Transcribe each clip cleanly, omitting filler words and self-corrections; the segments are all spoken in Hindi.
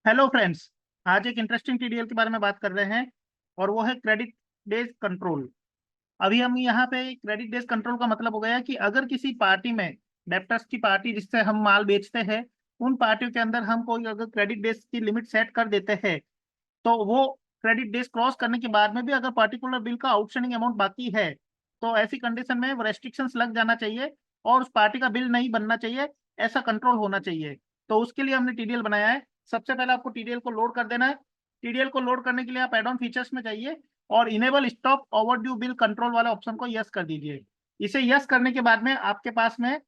Hello friends. आज एक इंटरेस्टिंग टीडीएल के बारे में बात कर रहे हैं और वो है क्रेडिट बेस्ड कंट्रोल। अभी हम यहाँ पे क्रेडिट बेस्ड कंट्रोल का मतलब हो गया कि अगर किसी पार्टी में डेप्टर्स की पार्टी जिससे हम माल बेचते हैं, उन पार्टियों के अंदर हम कोई अगर क्रेडिट डेज की लिमिट सेट कर देते हैं, तो वो क्रेडिट डेज क्रॉस करने के बाद में भी अगर पर्टिकुलर बिल का आउटस्टैंडिंग अमाउंट बाकी है, तो ऐसी कंडीशन में रेस्ट्रिक्शंस लग जाना चाहिए और उस पार्टी का बिल नहीं बनना चाहिए। ऐसा कंट्रोल होना चाहिए। तो उसके लिए हमने टीडीएल बनाया है। सबसे पहले आपको टीडीएल को लोड कर देना है। टीडीएल को लोड करने के लिए आप एड ऑन फीचर्स में जाइए और enable stop over due bill control वाले ऑप्शन को यस कर दीजिए। इसे यस करने के बाद में आपके पास में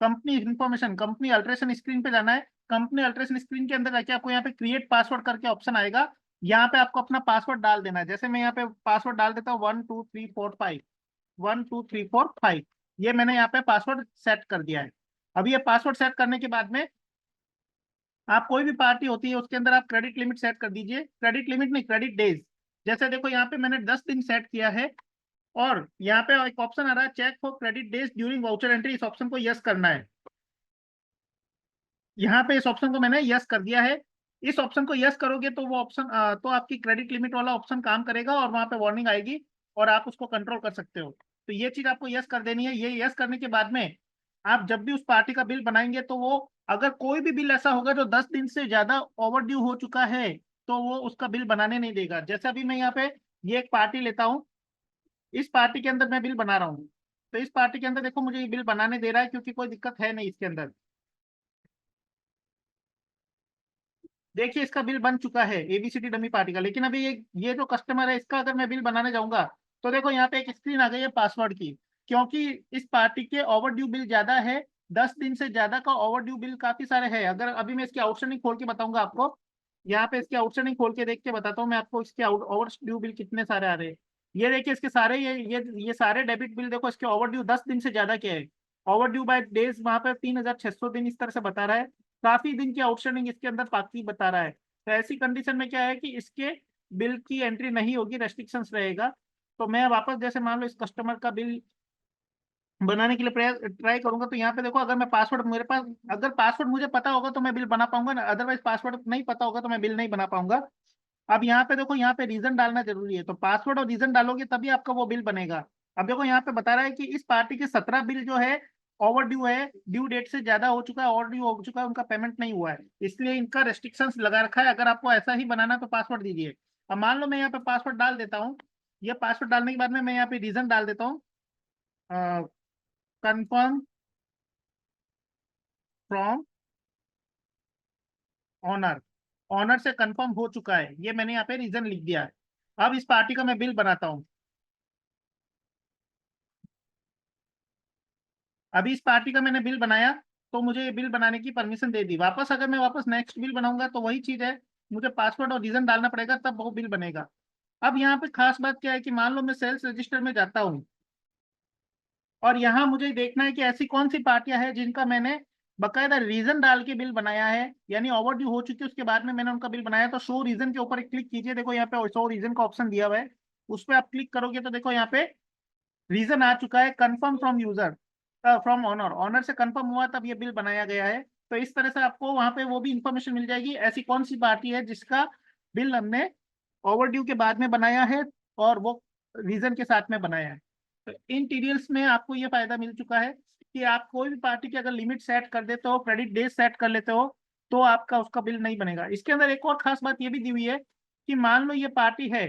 company information, company alteration screen पे जाना है। कंपनी अल्ट्रेशन स्क्रीन के अंदर जाके आपको यहाँ पे क्रिएट पासवर्ड करके ऑप्शन आएगा। यहाँ पे आपको अपना पासवर्ड डाल देना है। जैसे मैं यहाँ पे पासवर्ड डाल देता हूँ 12345, 12345। ये मैंने यहाँ पे पासवर्ड सेट कर दिया है। अभी ये पासवर्ड सेट करने के बाद में आप कोई भी पार्टी होती है उसके अंदर आप क्रेडिट लिमिट सेट कर दीजिए। क्रेडिट लिमिट नहीं, क्रेडिट डेज। जैसे देखो यहाँ पे मैंने 10 दिन सेट किया है और यहाँ पे एक ऑप्शन आ रहा है check for credit days during voucher entry. इस ऑप्शन को यस करना है। यहाँ पे इस ऑप्शन को मैंने यस कर दिया है। इस ऑप्शन को यस करोगे तो वो ऑप्शन तो आपकी क्रेडिट लिमिट वाला ऑप्शन काम करेगा और वहां पे वार्निंग आएगी और आप उसको कंट्रोल कर सकते हो। तो ये चीज आपको यस कर देनी है। ये यस करने के बाद में आप जब भी उस पार्टी का बिल बनाएंगे तो वो अगर कोई भी बिल ऐसा होगा जो 10 दिन से ज्यादा ओवर ड्यू हो चुका है, तो वो उसका बिल बनाने नहीं देगा। जैसे अभी मैं यहाँ पे ये एक पार्टी लेता हूँ। इस पार्टी के अंदर मैं बिल बना रहा हूँ। तो इस पार्टी के अंदर देखो मुझे ये बिल बनाने दे रहा है क्योंकि कोई दिक्कत है नहीं इसके अंदर। देखिए इसका बिल बन चुका है एबीसीडी डमी पार्टी का। लेकिन अभी ये जो कस्टमर है इसका अगर मैं बिल बनाने जाऊंगा तो देखो यहाँ पे एक स्क्रीन आ गई है पासवर्ड की। क्योंकि इस पार्टी के ओवर ड्यू बिल ज्यादा है, 10 दिन से ज्यादा का ओवर ड्यू बिल काफी सारे हैं। अगर अभी मैं इसके आउटस्टैंडिंग खोल के बताऊंगा आपको, यहाँ पे इसके आउटस्टैंडिंग खोल के देख के बताता हूँ मैं आपको इसके ओवर ड्यू बिल कितने सारे आ रहे हैं। ये देखिए इसके सारे ये सारे डेबिट बिल देखो, इसके ओवर ड्यू 10 दिन से ज्यादा के है। ओवर ड्यू बाय डेज वहां पे 3600 दिन इस तरह से बता रहा है। काफी दिन की आउटस्टैंडिंग इसके अंदर बाकी बता रहा है। तो ऐसी कंडीशन में क्या है कि इसके बिल की एंट्री नहीं होगी, रेस्ट्रिक्शंस रहेगा। तो मैं वापस जैसे मान लो इस कस्टमर का बिल बनाने के लिए प्रयास ट्राई करूंगा, तो यहाँ पे देखो अगर मैं पासवर्ड मेरे पास, अगर पासवर्ड मुझे पता होगा तो मैं बिल बना पाऊंगा ना, अदरवाइज पासवर्ड नहीं पता होगा तो मैं बिल नहीं बना पाऊंगा। अब यहाँ पे देखो, यहाँ पे रीजन डालना जरूरी है। तो पासवर्ड और रीजन डालोगे तभी आपका वो बिल बनेगा। अब देखो यहाँ पे बता रहा है कि इस पार्टी के 17 बिल जो है ओवर ड्यू है, ड्यू डेट से ज्यादा हो चुका है, ओवर ड्यू हो चुका है, उनका पेमेंट नहीं हुआ है, इसलिए इनका रेस्ट्रिक्शंस लगा रखा है। अगर आपको ऐसा ही बनाना तो पासवर्ड दीजिए। अब मान लो मैं यहाँ पे पासवर्ड डाल देता हूँ। ये पासवर्ड डालने के बाद में मैं यहाँ पे रीजन डाल देता हूँ, कंफर्म फ्रॉम ऑनर। ऑनर से कंफर्म हो चुका है, ये मैंने यहाँ पे रीजन लिख दिया है। अब इस पार्टी का मैं बिल बनाता हूँ। अभी इस पार्टी का मैंने बिल बनाया तो मुझे ये बिल बनाने की परमिशन दे दी। वापस अगर मैं वापस नेक्स्ट बिल बनाऊंगा तो वही चीज है, मुझे पासवर्ड और रीजन डालना पड़ेगा तब वो बिल बनेगा। अब यहाँ पे खास बात क्या है कि मान लो मैं सेल्स रजिस्टर में जाता हूँ और यहाँ मुझे देखना है कि ऐसी कौन सी पार्टियां हैं जिनका मैंने बकायदा रीजन डाल के बिल बनाया है, यानी ओवर ड्यू हो चुकी है उसके बाद में मैंने उनका बिल बनाया। तो शो रीजन के ऊपर क्लिक कीजिए। देखो यहाँ पे शो रीजन का ऑप्शन दिया हुआ है, उस पर आप क्लिक करोगे तो देखो यहाँ पे रीजन आ चुका है, confirm from user, from owner. Owner से कंफर्म हुआ तब ये बिल बनाया गया है। तो इस तरह से आपको वहां पे वो भी इंफॉर्मेशन मिल जाएगी ऐसी कौन सी पार्टी है जिसका बिल हमने ओवर ड्यू के बाद में बनाया है और वो रीजन के साथ में बनाया है। तो इन टीडीएल्स में आपको ये फायदा मिल चुका है कि आप कोई भी पार्टी की अगर लिमिट सेट कर देते हो, क्रेडिट डेज सेट कर लेते हो, तो आपका उसका बिल नहीं बनेगा। इसके अंदर एक और खास बात ये भी दी हुई है कि मान लो ये पार्टी है,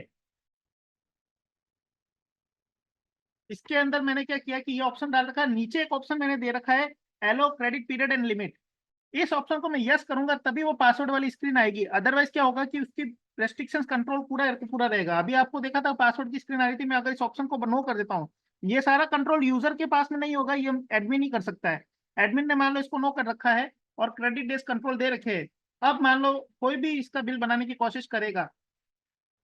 इसके अंदर मैंने क्या किया कि ये ऑप्शन डाल रखा है, नीचे एक ऑप्शन मैंने दे रखा है allow credit period and limit. इस ऑप्शन को मैं यस करूंगा तभी वो पासवर्ड वाली स्क्रीन आएगी, अदरवाइज क्या होगा कि उसकी रेस्ट्रिक्शंस कंट्रोल पूरा पूरा रहेगा। अभी आपको देखा था पासवर्ड की स्क्रीन आ रही थी, मैं अगर इस ऑप्शन को नो कर देता हूँ, ये सारा कंट्रोल यूजर के पास में नहीं होगा, ये एडमिन ही कर सकता है। एडमिन ने मान लो इसको नो कर रखा है और क्रेडिट डेज कंट्रोल दे रखे हैं। अब मान लो कोई भी इसका बिल बनाने की कोशिश करेगा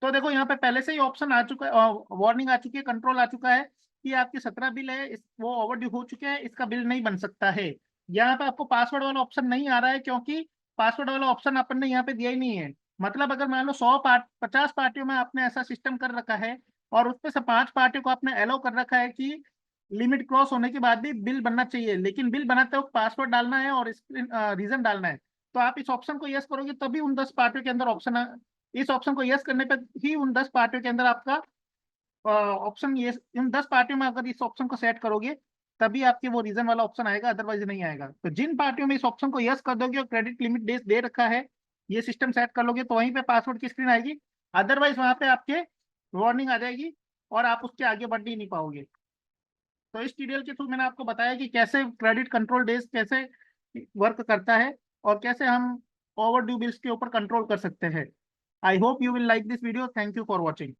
तो देखो यहाँ पे पहले से ही ऑप्शन आ चुका है, वार्निंग आ चुकी है, कंट्रोल आ चुका है कि आपके 17 बिल है, वो ओवर ड्यू हो चुके हैं, इसका बिल नहीं बन सकता है। यहाँ पे आपको पासवर्ड वाला ऑप्शन नहीं आ रहा है क्योंकि पासवर्ड वाला ऑप्शन अपन ने यहाँ पे दिया ही नहीं है। मतलब अगर मान लो 50 पार्टियों में आपने ऐसा सिस्टम कर रखा है और उसमें से 5 पार्टियों को आपने अलाउ कर रखा है कि लिमिट क्रॉस होने के बाद भी बिल बनना चाहिए, लेकिन बिल बनाते वक्त पासवर्ड डालना है और रीजन डालना है, तो आप इस ऑप्शन को यस करोगे तभी उन 10 पार्टियों के अंदर ऑप्शन, इस ऑप्शन को यस करने पर ही उन 10 पार्टियों के अंदर आपका ऑप्शन, ये इन 10 पार्टियों में अगर इस ऑप्शन को सेट करोगे तभी आपके वो रीजन वाला ऑप्शन आएगा, अदरवाइज नहीं आएगा। तो जिन पार्टियों में इस ऑप्शन को यस कर दोगे और क्रेडिट लिमिट डेज दे रखा है, ये सिस्टम सेट कर लोगे, तो वहीं पे पासवर्ड की स्क्रीन आएगी, अदरवाइज वहां पे आपके वार्निंग आ जाएगी और आप उसके आगे बढ़ ही नहीं पाओगे। तो इस ट्यूटोरियल के थ्रू मैंने आपको बताया कि कैसे क्रेडिट कंट्रोल डेज कैसे वर्क करता है और कैसे हम ओवर ड्यू बिल्स के ऊपर कंट्रोल कर सकते हैं। I hope you will like this video. Thank you for watching.